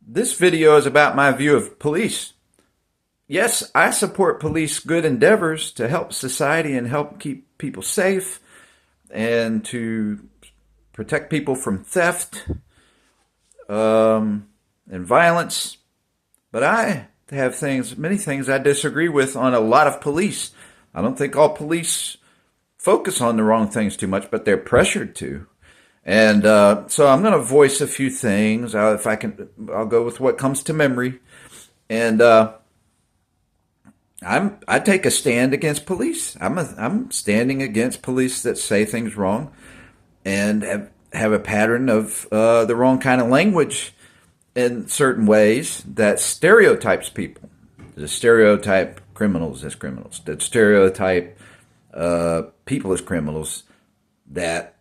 This video is about my view of police. Yes, I support police good endeavors to help society and help keep people safe and to protect people from theft and violence. But I have many things I disagree with on a lot of police. I don't think all police focus on the wrong things too much, but they're pressured to. And so I'm going to voice a few things. If I can, I'll go with what comes to memory. And I take a stand against police. I'm standing against police that say things wrong and have a pattern of the wrong kind of language in certain ways that stereotypes people. The stereotype criminals as criminals. That stereotype people as criminals that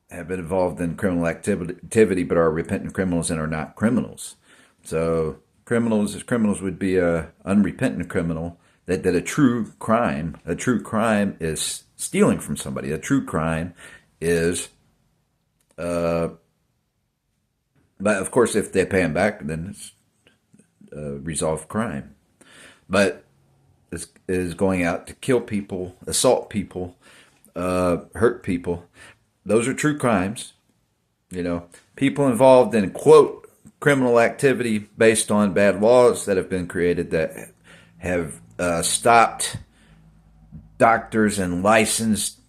have been involved in criminal activity but are repentant criminals and are not criminals. So criminals as criminals would be a unrepentant criminal that did a true crime. A true crime is stealing from somebody. A true crime is, but of course, if they pay them back, then it's resolved crime. But is going out to kill people, assault people, hurt people. Those are true crimes. You know, people involved in, quote, criminal activity based on bad laws that have been created that have stopped doctors and licensed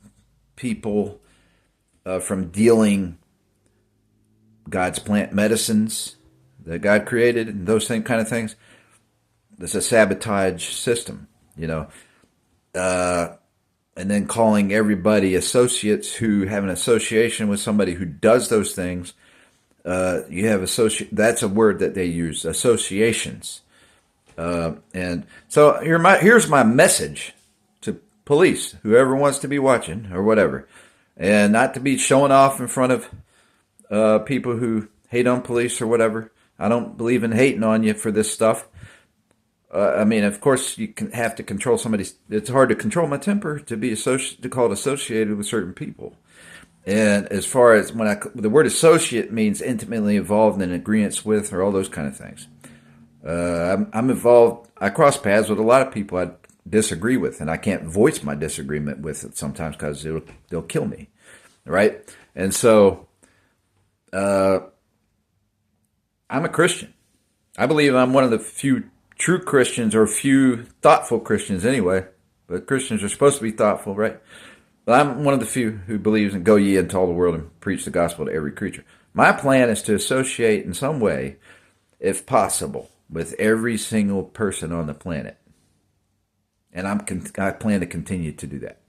people from dealing God's plant medicines that God created and those kind of things. It's a sabotage system, you know. And then calling everybody associates who have an association with somebody who does those things. You have that's a word that they use, associations. And so here's my message to police, whoever wants to be watching or whatever, and not to be showing off in front of people who hate on police or whatever. I don't believe in hating on you for this stuff. I mean, of course, you have to control somebody's. It's hard to control my temper to be called associated with certain people. And as far as the word associate means intimately involved in agreement with, or all those kind of things. I'm involved. I cross paths with a lot of people I disagree with, and I can't voice my disagreement with it sometimes because they'll kill me, right? And so, I'm a Christian. I believe I'm one of the few true Christians, or few thoughtful Christians anyway. But Christians are supposed to be thoughtful, right? But I'm one of the few who believes in go ye into all the world and preach the gospel to every creature. My plan is to associate in some way, if possible, with every single person on the planet. And I plan to continue to do that.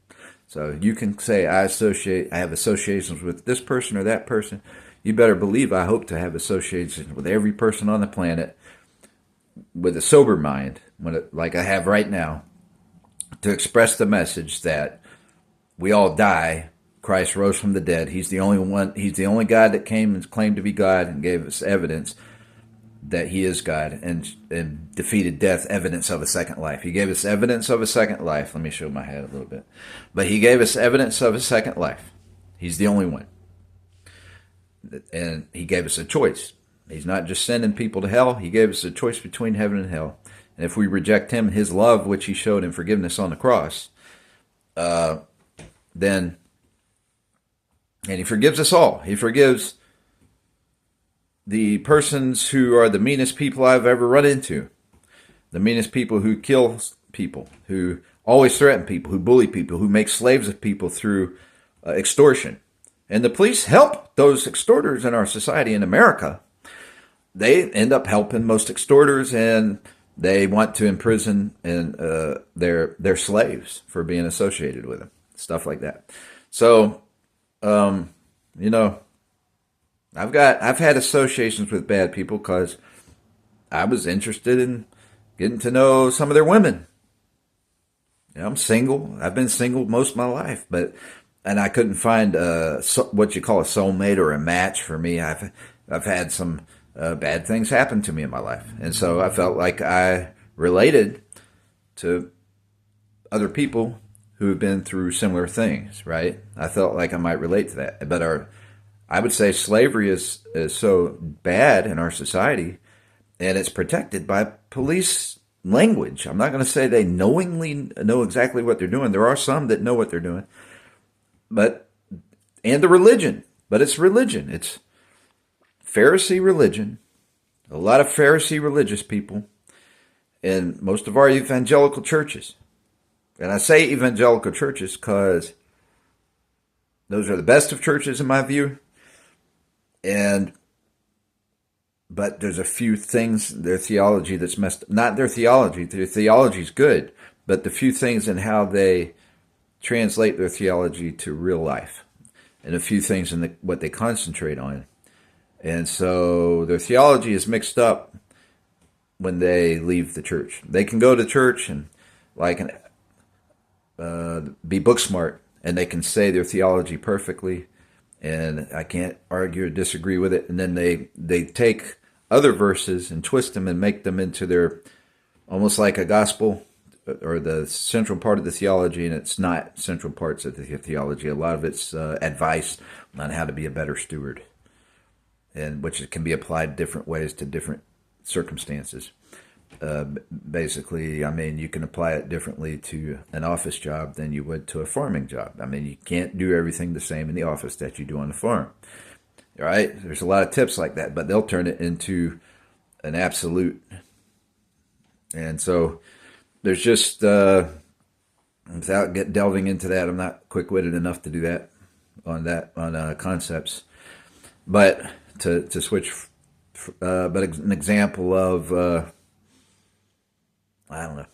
So you can say I have associations with this person or that person. You better believe I hope to have associations with every person on the planet with a sober mind, like I have right now, to express the message that we all die. Christ rose from the dead. He's the only one. He's the only God that came and claimed to be God and gave us evidence that he is God and defeated death, evidence of a second life. He gave us evidence of a second life. Let me show my head a little bit. But he gave us evidence of a second life. He's the only one. And he gave us a choice. He's not just sending people to hell. He gave us a choice between heaven and hell. And if we reject him and his love, which he showed in forgiveness on the cross, then, and he forgives us all. He forgives the persons who are the meanest people I've ever run into. The meanest people who kill people, who always threaten people, who bully people, who make slaves of people through extortion. And the police help those extorters in our society in America. They end up helping most extorters, and they want to imprison their slaves for being associated with them, stuff like that. So, you know, I've had associations with bad people because I was interested in getting to know some of their women. You know, I'm single. I've been single most of my life, and I couldn't find what you call a soulmate or a match for me. I've had some bad things happen to me in my life. And so I felt like I related to other people who have been through similar things, right? I felt like I might relate to that. But I would say slavery is so bad in our society and it's protected by police language. I'm not going to say they knowingly know exactly what they're doing. There are some that know what they're doing, and the religion, but it's religion. It's Pharisee religion. A lot of Pharisee religious people in most of our evangelical churches. And I say evangelical churches because those are the best of churches in my view. But there's a few things, their theology that's messed up. Not their theology's good, but the few things in how they translate their theology to real life, and a few things in what they concentrate on. And so their theology is mixed up when they leave the church. They can go to church and be book smart, and they can say their theology perfectly, and I can't argue or disagree with it. And then they take other verses and twist them and make them into their, almost like a gospel or the central part of the theology, and it's not central parts of the theology. A lot of it's advice on how to be a better steward, and which can be applied different ways to different circumstances. Basically, I mean, you can apply it differently to an office job than you would to a farming job. I mean, you can't do everything the same in the office that you do on the farm. All right? There's a lot of tips like that, but they'll turn it into an absolute. And so there's just, without delving into that, I'm not quick-witted enough to do that on concepts. But to switch, but an example of, I don't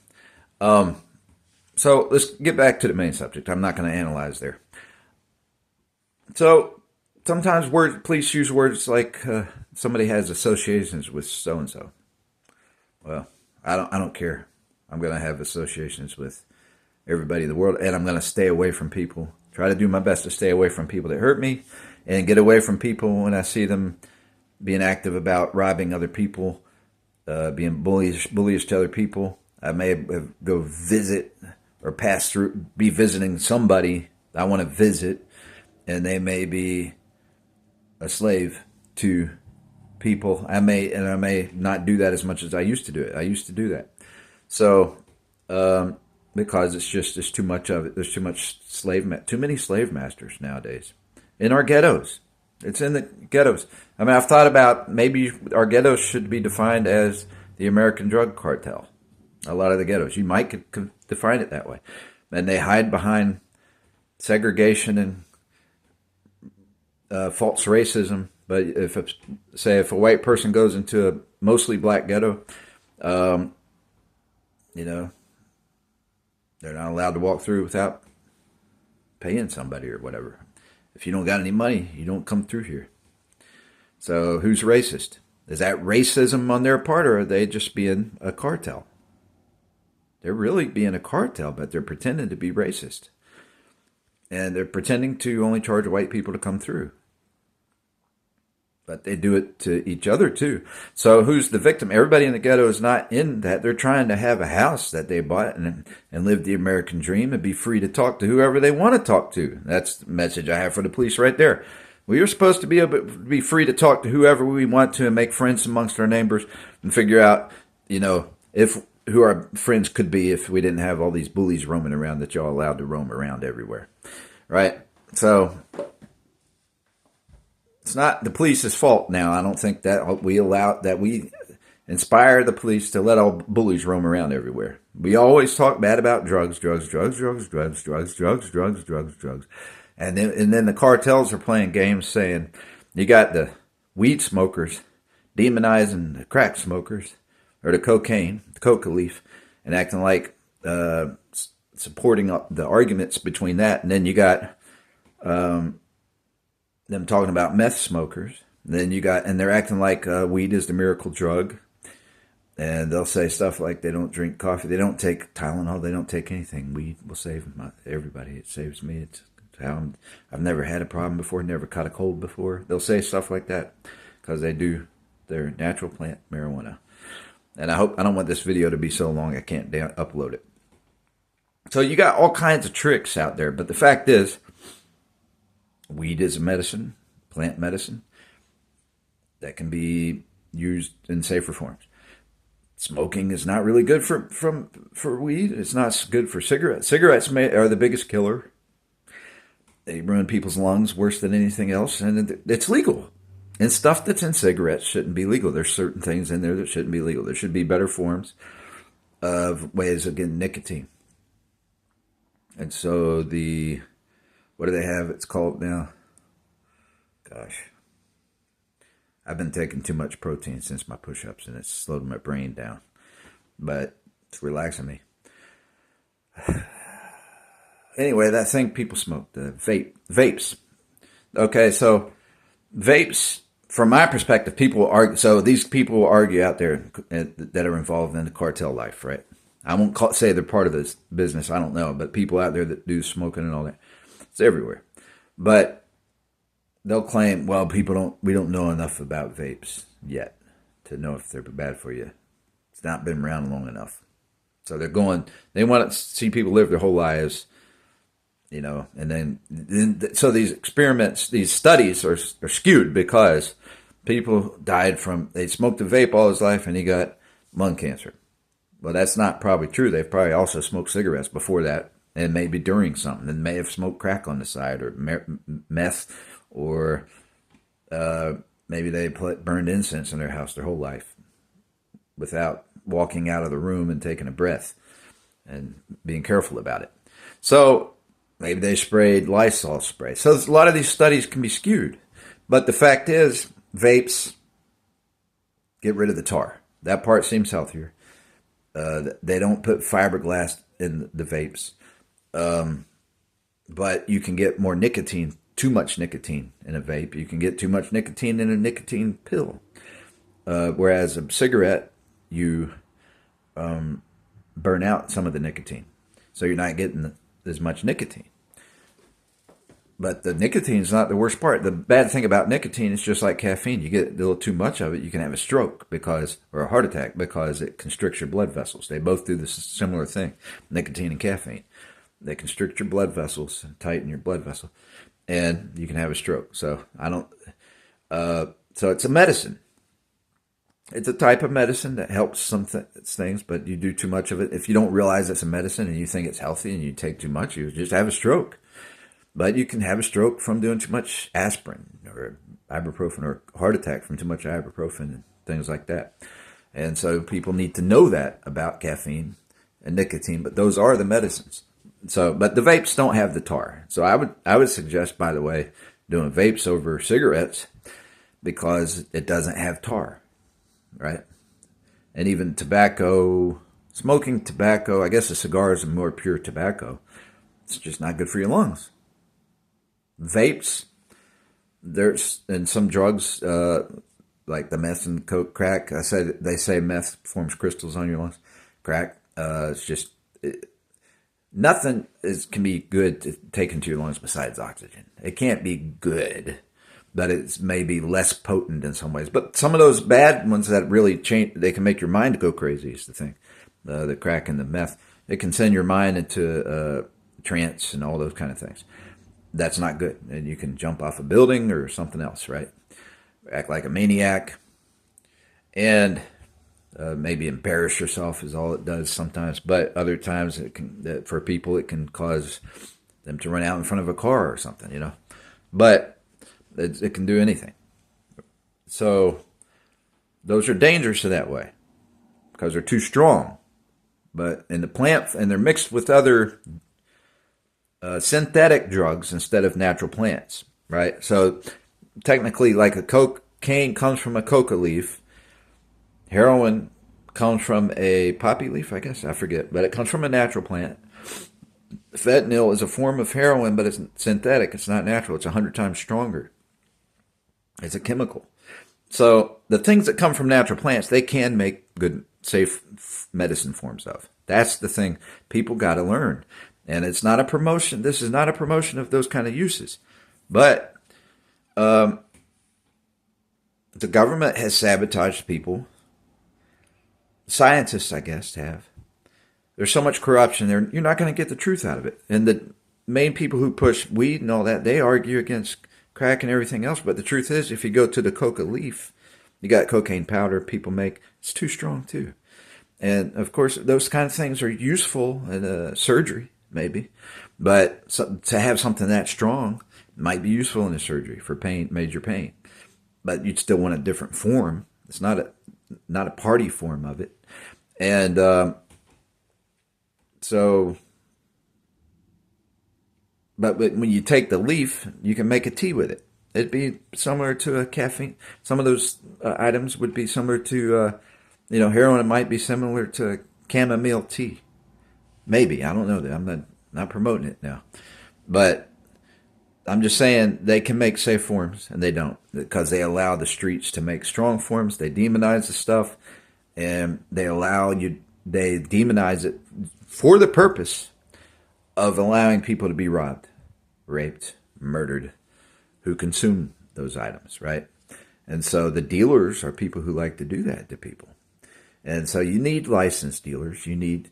know. So let's get back to the main subject. I'm not going to analyze there. So sometimes police use words like somebody has associations with so and so. Well, I don't care. I'm going to have associations with everybody in the world, and I'm going to stay away from people. Try to do my best to stay away from people that hurt me, and get away from people when I see them being active about robbing other people, being bullish to other people. I may go visit or pass through, be visiting somebody I want to visit, and they may be a slave to people. I may not do that as much as I used to do it. I used to do that. So, because there's too much of it. There's too many slave masters nowadays in our ghettos. It's in the ghettos. I mean, I've thought about maybe our ghettos should be defined as the American drug cartel. A lot of the ghettos, you might could define it that way. And they hide behind segregation and false racism. But if a white person goes into a mostly black ghetto, they're not allowed to walk through without paying somebody or whatever. If you don't got any money, you don't come through here. So who's racist? Is that racism on their part, or are they just being a cartel? They're really being a cartel, but they're pretending to be racist. And they're pretending to only charge white people to come through. But they do it to each other too. So who's the victim? Everybody in the ghetto is not in that. They're trying to have a house that they bought and live the American dream and be free to talk to whoever they want to talk to. That's the message I have for the police right there. We are supposed to be able to be free to talk to whoever we want to and make friends amongst our neighbors and figure out, who our friends could be if we didn't have all these bullies roaming around that y'all allowed to roam around everywhere. Right? So it's not the police's fault now. I don't think that we inspire the police to let all bullies roam around everywhere. We always talk bad about drugs. And then the cartels are playing games saying you got the weed smokers demonizing the crack smokers or the coca leaf, and acting like supporting up the arguments between that. And then you got them talking about meth smokers. And then and they're acting like weed is the miracle drug. And they'll say stuff like they don't drink coffee, they don't take Tylenol, they don't take anything. Weed will save everybody. It saves me. It's how I've never had a problem before, never caught a cold before. They'll say stuff like that because they do their natural plant marijuana. And I don't want this video to be so long I can't upload it. So you got all kinds of tricks out there, but the fact is, weed is a plant medicine, that can be used in safer forms. Smoking is not really good for weed. It's not good for cigarettes. Cigarettes are the biggest killer. They ruin people's lungs worse than anything else, and it's legal. And stuff that's in cigarettes shouldn't be legal. There's certain things in there that shouldn't be legal. There should be better forms of ways of getting nicotine. And so what do they have? It's called now. Gosh. I've been taking too much protein since my push-ups, and it's slowed my brain down. But it's relaxing me. Anyway, that thing people smoke, the vapes. Okay, so vapes, from my perspective, people argue. So these people argue out there that are involved in the cartel life, right? I won't say they're part of this business. I don't know, but people out there that do smoking and all that, it's everywhere. But they'll claim, well, we don't know enough about vapes yet to know if they're bad for you. It's not been around long enough. So they want to see people live their whole lives, and then so these experiments, these studies are skewed because people they smoked a vape all his life and he got lung cancer. Well, that's not probably true. They've probably also smoked cigarettes before that and maybe during something, and may have smoked crack on the side or meth, or maybe they burned incense in their house their whole life without walking out of the room and taking a breath and being careful about it. So maybe they sprayed Lysol spray. So a lot of these studies can be skewed. But the fact is, vapes get rid of the tar. That part seems healthier. They don't put fiberglass in the vapes. But you can get more nicotine, too much nicotine in a vape. You can get too much nicotine in a nicotine pill. Whereas a cigarette, you burn out some of the nicotine. So you're not getting as much nicotine. But the nicotine is not the worst part. The bad thing about nicotine is just like caffeine. You get a little too much of it, you can have a stroke or a heart attack because it constricts your blood vessels. They both do this similar thing, nicotine and caffeine. They constrict your blood vessels and tighten your blood vessel, and you can have a stroke. So so it's a medicine. It's a type of medicine that helps some things, but you do too much of it. If you don't realize it's a medicine and you think it's healthy and you take too much, you just have a stroke. But you can have a stroke from doing too much aspirin or ibuprofen, or heart attack from too much ibuprofen and things like that. And so people need to know that about caffeine and nicotine, but those are the medicines. So, but the vapes don't have the tar. So I would suggest, by the way, doing vapes over cigarettes because it doesn't have tar, right? And even smoking tobacco, I guess a cigar is a more pure tobacco. It's just not good for your lungs. Vapes, and some drugs, like the meth and coke, crack. They say meth forms crystals on your lungs. Crack, it's just nothing can be good to take into your lungs besides oxygen. It can't be good, but it's maybe less potent in some ways. But some of those bad ones that really change, they can make your mind go crazy. Is the thing, the crack and the meth. It can send your mind into trance and all those kind of things. That's not good. And you can jump off a building or something else, right? Act like a maniac. And maybe embarrass yourself is all it does sometimes. But other times, for people, it can cause them to run out in front of a car or something, But it can do anything. So those are dangerous that way because they're too strong. But in the plant, and they're mixed with other synthetic drugs instead of natural plants, right? So technically, like cocaine comes from a coca leaf, heroin comes from a poppy leaf, I guess, I forget, but it comes from a natural plant. Fentanyl is a form of heroin, but it's synthetic. It's not natural. It's 100 times stronger. It's a chemical. So the things that come from natural plants, they can make good, safe medicine forms of. That's the thing people got to learn. And it's not a promotion. This is not a promotion of those kind of uses. But the government has sabotaged people. Scientists, I guess, have. There's so much corruption there, you're not going to get the truth out of it. And the main people who push weed and all that, they argue against crack and everything else. But the truth is, if you go to the coca leaf, you got cocaine powder people make. It's too strong, too. And of course, those kind of things are useful in surgery, maybe. But to have something that strong might be useful in a surgery for pain, major pain. But you'd still want a different form. It's not a party form of it. And so, but when you take the leaf, you can make a tea with it. It'd be similar to a caffeine. Some of those items would be similar to, heroin. It might be similar to chamomile tea. Maybe, I don't know that. I'm not promoting it now, but I'm just saying they can make safe forms, and they don't, because they allow the streets to make strong forms. They demonize the stuff, and they demonize it for the purpose of allowing people to be robbed, raped, murdered, who consume those items, right? And so the dealers are people who like to do that to people. And so you need licensed dealers. You need,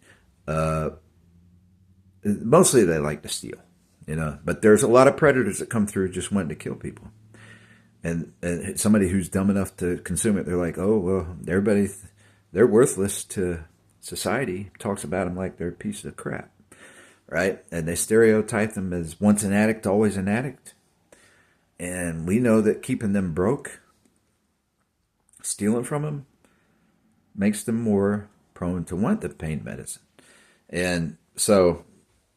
mostly they like to steal, but there's a lot of predators that come through just wanting to kill people. And somebody who's dumb enough to consume it, they're like, oh, well, they're worthless to society, talks about them like they're a piece of crap, right? And they stereotype them as once an addict, always an addict. And we know that keeping them broke, stealing from them, makes them more prone to want the pain medicine. And so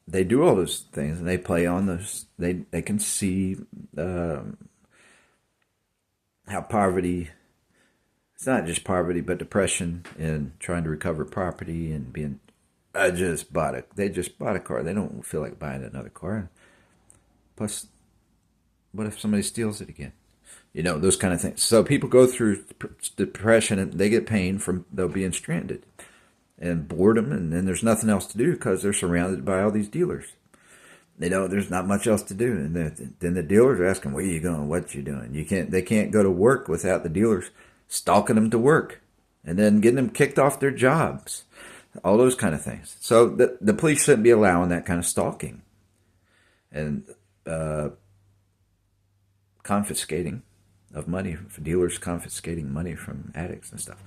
they do all those things, and they play on those. They can see how poverty, it's not just poverty, but depression and trying to recover property and being, they just bought a car. They don't feel like buying another car. Plus, what if somebody steals it again? Those kind of things. So people go through depression, and they get pain from being stranded and boredom, and then there's nothing else to do because they're surrounded by all these dealers. There's not much else to do. And then the dealers are asking, where are you going? What you doing? They can't go to work without the dealers stalking them to work and then getting them kicked off their jobs. All those kind of things. So the police shouldn't be allowing that kind of stalking and confiscating of money, for dealers confiscating money from addicts and stuff.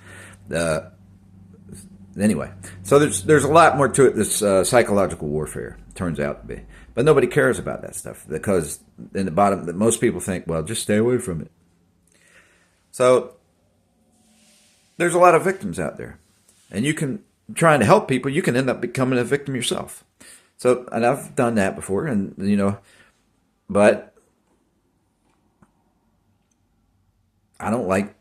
Anyway, so there's a lot more to it. This psychological warfare turns out to be, but nobody cares about that stuff because in the bottom, most people think, well, just stay away from it. So there's a lot of victims out there, and trying to help people, you can end up becoming a victim yourself. So, and I've done that before, and but I don't like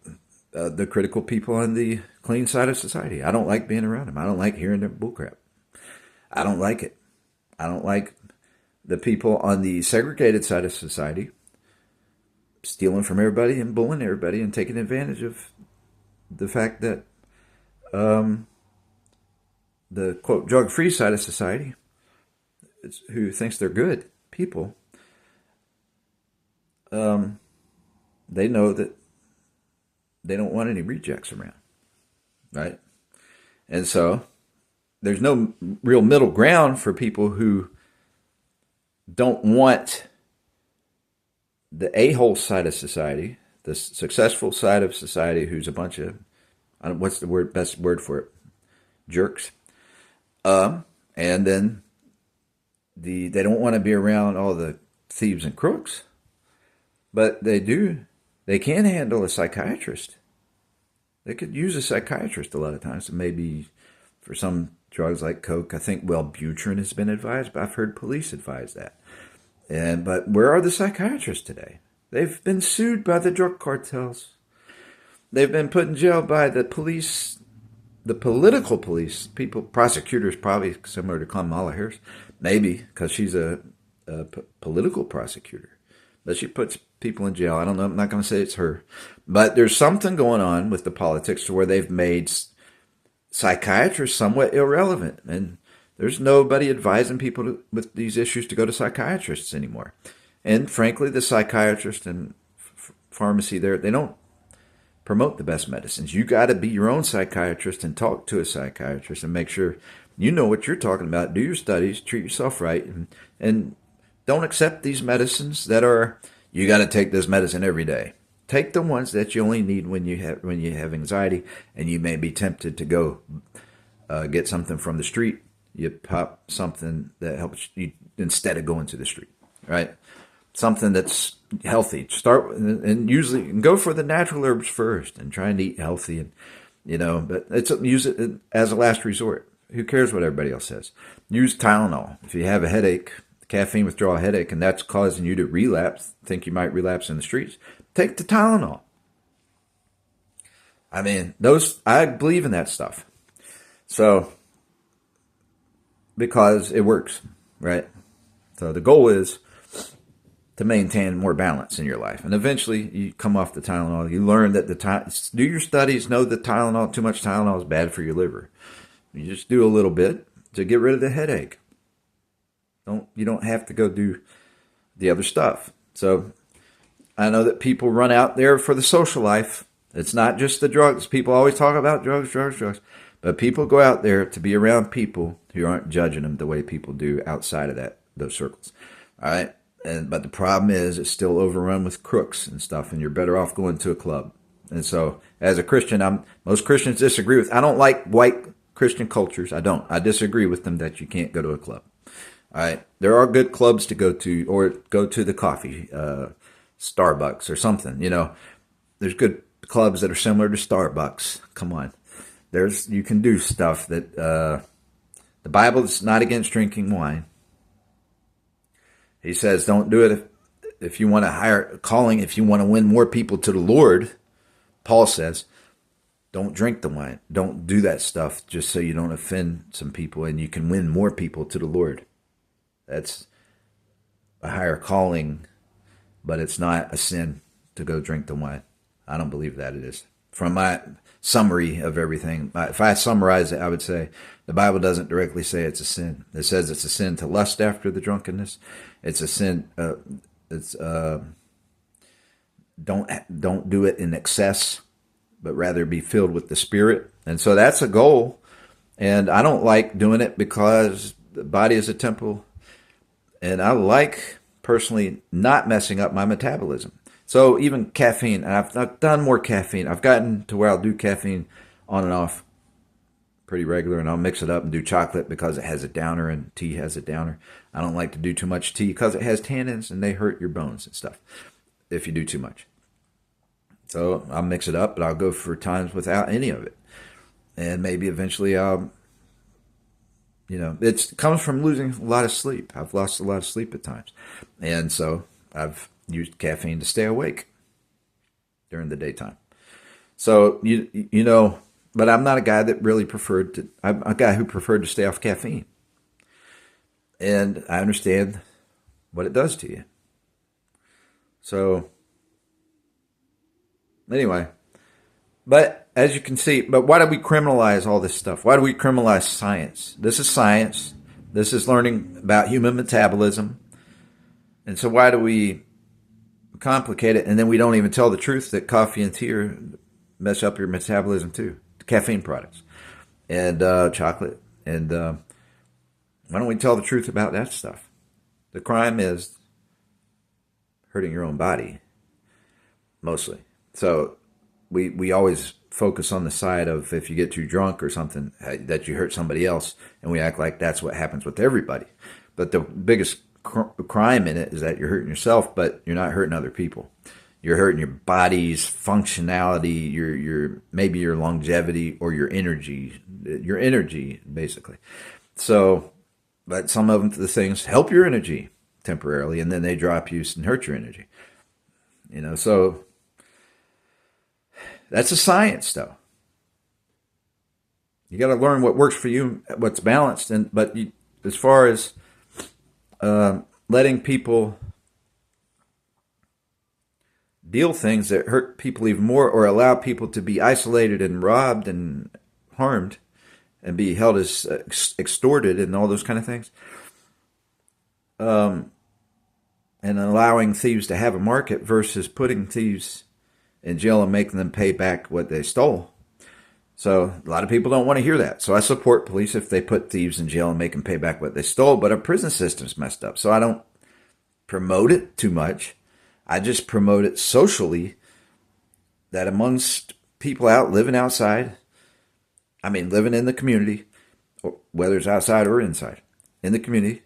the critical people on the clean side of society. I don't like being around them. I don't like hearing their bullcrap. I don't like it. I don't like the people on the segregated side of society stealing from everybody and bullying everybody and taking advantage of the fact that the, quote, drug-free side of society, who thinks they're good people, they know that they don't want any rejects around, right? And so there's no real middle ground for people who don't want the a-hole side of society, the successful side of society, who's a bunch of, what's the best word for it? Jerks. And then they don't want to be around all the thieves and crooks, but they can handle a psychiatrist. They could use a psychiatrist a lot of times, maybe for some drugs like coke. I think Wellbutrin has been advised, but I've heard police advise that. But where are the psychiatrists today? They've been sued by the drug cartels. They've been put in jail by the police, the political police, prosecutors, probably similar to Kamala Harris, maybe because she's a political prosecutor. But she puts people in jail. I don't know. I'm not going to say it's her. But there's something going on with the politics where they've made psychiatrists somewhat irrelevant. And there's nobody advising people with these issues to go to psychiatrists anymore. And frankly, the psychiatrist and pharmacy there, they don't promote the best medicines. You got to be your own psychiatrist and talk to a psychiatrist and make sure you know what you're talking about. Do your studies, treat yourself right, and don't accept these medicines that are, you got to take this medicine every day. Take the ones that you only need when you have anxiety, and you may be tempted to go get something from the street. You pop something that helps you instead of going to the street, right? Something that's healthy. Start and usually go for the natural herbs first and try and eat healthy, and but use it as a last resort. Who cares what everybody else says? Use Tylenol if you have a headache, caffeine withdrawal headache, and that's causing you to relapse. Think you might relapse in the streets? Take the Tylenol. I mean, I believe in that stuff. So, because it works, right? So the goal is to maintain more balance in your life. And eventually you come off the Tylenol. You learn that do your studies, know that too much Tylenol is bad for your liver. You just do a little bit to get rid of the headache. You don't have to go do the other stuff. So I know that people run out there for the social life. It's not just the drugs. People always talk about drugs. But people go out there to be around people who aren't judging them the way people do outside of those circles. All right? But the problem is it's still overrun with crooks and stuff, and you're better off going to a club. And so as a Christian, most Christians disagree with. I don't like white Christian cultures. I don't. I disagree with them that you can't go to a club. All right? There are good clubs to go to, or go to the coffee, Starbucks or something. There's good clubs that are similar to Starbucks. Come on. You can do stuff that the Bible is not against drinking wine. He says don't do it if you want to hire calling, if you want to win more people to the Lord. Paul says don't drink the wine. Don't do that stuff just so you don't offend some people and you can win more people to the Lord. That's a higher calling, but it's not a sin to go drink the wine. I don't believe that it is. From my summary of everything, if I summarize it, I would say the Bible doesn't directly say it's a sin. It says it's a sin to lust after the drunkenness. It's a sin. Don't do it in excess, but rather be filled with the Spirit. And so that's a goal. And I don't like doing it because the body is a temple. And I like personally not messing up my metabolism. So even caffeine, and I've done more caffeine. I've gotten to where I'll do caffeine on and off pretty regular, and I'll mix it up and do chocolate because it has a downer and tea has a downer. I don't like to do too much tea because it has tannins and they hurt your bones and stuff if you do too much. So I'll mix it up, but I'll go for times without any of it. And maybe eventually it comes from losing a lot of sleep. I've lost a lot of sleep at times. And so I've used caffeine to stay awake during the daytime. So, but I'm not a guy that really I'm a guy who preferred to stay off caffeine. And I understand what it does to you. So, anyway, but as you can see, but why do we criminalize all this stuff? Why do we criminalize science? This is science. This is learning about human metabolism. And so why do we complicate it? And then we don't even tell the truth that coffee and tea mess up your metabolism too. Caffeine products and chocolate. And why don't we tell the truth about that stuff? The crime is hurting your own body, mostly. So we always focus on the side of if you get too drunk or something, that you hurt somebody else, and we act like that's what happens with everybody. But the biggest crime in it is that you're hurting yourself, but you're not hurting other people. You're hurting your body's functionality, your maybe your longevity or your energy basically. So, but some of the things help your energy temporarily, and then they drop you and hurt your energy. So that's a science, though. You got to learn what works for you, what's balanced, but as far as letting people deal things that hurt people even more, or allow people to be isolated and robbed and harmed and be held as extorted and all those kind of things, and allowing thieves to have a market versus putting thieves in jail and making them pay back what they stole. So a lot of people don't want to hear that. So I support police if they put thieves in jail and make them pay back what they stole, but our prison system's messed up. So I don't promote it too much. I just promote it socially, that amongst people out living outside, living in the community, whether it's outside or inside, in the community,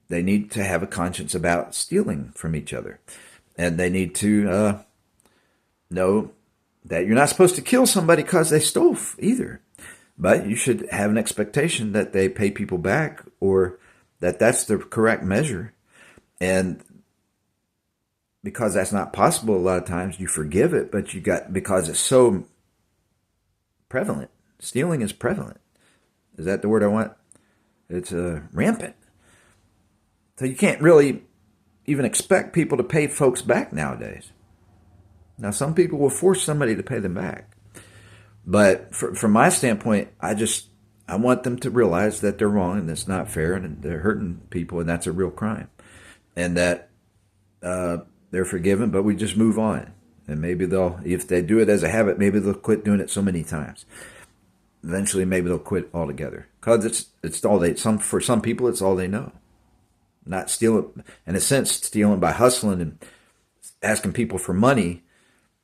they need to have a conscience about stealing from each other. And they need to know that you're not supposed to kill somebody because they stole either. But you should have an expectation that they pay people back, or that that's the correct measure. And because that's not possible a lot of times, you forgive it, but because it's so prevalent. Stealing is prevalent. Is that the word I want? It's rampant. So you can't really even expect people to pay folks back nowadays. Now, some people will force somebody to pay them back. But from my standpoint, I want them to realize that they're wrong and it's not fair and they're hurting people and that's a real crime. And that they're forgiven, but we just move on. And maybe if they do it as a habit, maybe they'll quit doing it so many times. Eventually, maybe they'll quit altogether. Because it's all for some people, it's all they know. Not stealing, in a sense, stealing by hustling and asking people for money,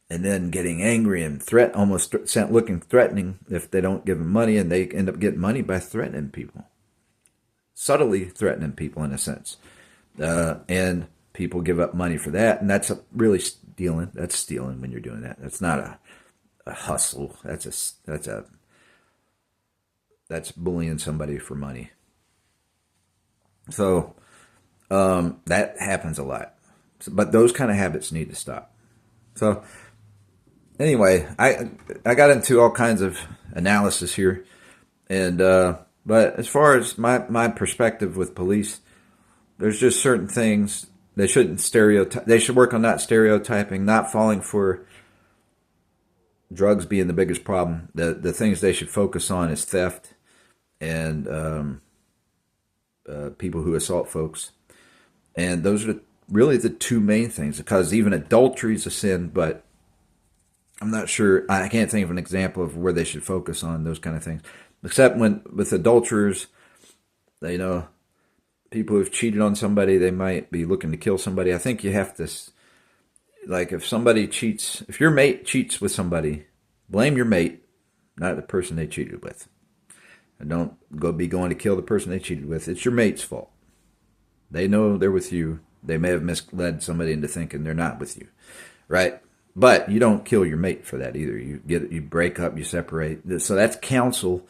and then getting angry and almost looking threatening if they don't give them money, and they end up getting money by threatening people. Subtly threatening people, in a sense. And people give up money for that, and that's really stealing. That's stealing when you're doing that. That's not a hustle. That's bullying somebody for money. So that happens a lot. But those kind of habits need to stop. So anyway, I got into all kinds of analysis here, and but as far as my perspective with police, there's just certain things they shouldn't stereotype. They should work on not stereotyping, not falling for drugs being the biggest problem. The things they should focus on is theft and people who assault folks, and those are really the two main things. Because even adultery is a sin, but I'm not sure. I can't think of an example of where they should focus on those kind of things, except with adulterers, people who've cheated on somebody, they might be looking to kill somebody. I think you have to, like, if your mate cheats with somebody, blame your mate, not the person they cheated with. And don't be going to kill the person they cheated with. It's your mate's fault. They know they're with you. They may have misled somebody into thinking they're not with you, right? But you don't kill your mate for that either. You break up, you separate. So that's counsel.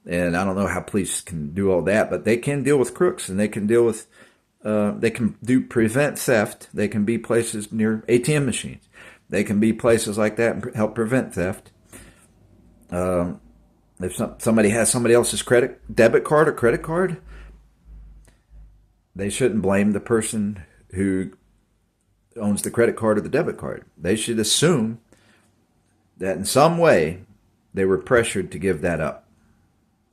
And I don't know how police can do all that, but they can deal with crooks, and they can deal with, prevent theft. They can be places near ATM machines. They can be places like that and help prevent theft. If somebody has somebody else's debit card or credit card, they shouldn't blame the person who owns the credit card or the debit card. They should assume that in some way they were pressured to give that up.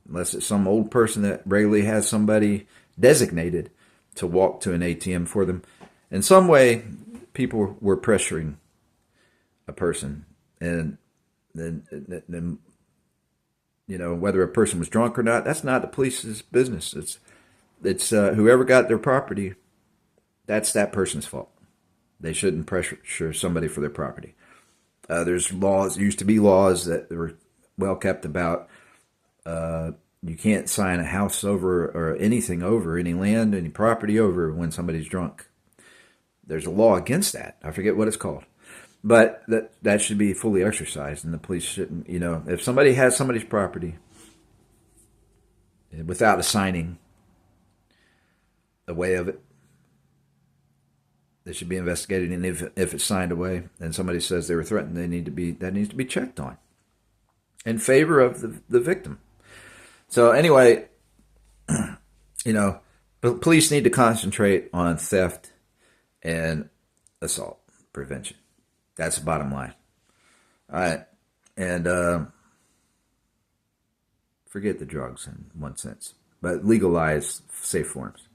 Unless it's some old person that regularly has somebody designated to walk to an ATM for them. In some way, people were pressuring a person. And then whether a person was drunk or not, that's not the police's business. It's whoever got their property, that's that person's fault. They shouldn't pressure somebody for their property. There's laws, used to be laws that were well kept about you can't sign a house over or anything over, any land, any property over when somebody's drunk. There's a law against that. I forget what it's called. But that should be fully exercised, and the police shouldn't, if somebody has somebody's property without assigning a way of it, they should be investigated. And if it's signed away and somebody says they were threatened, that needs to be checked on in favor of the victim. So anyway, police need to concentrate on theft and assault prevention. That's the bottom line. All right. And forget the drugs in one sense, but legalize safe forms.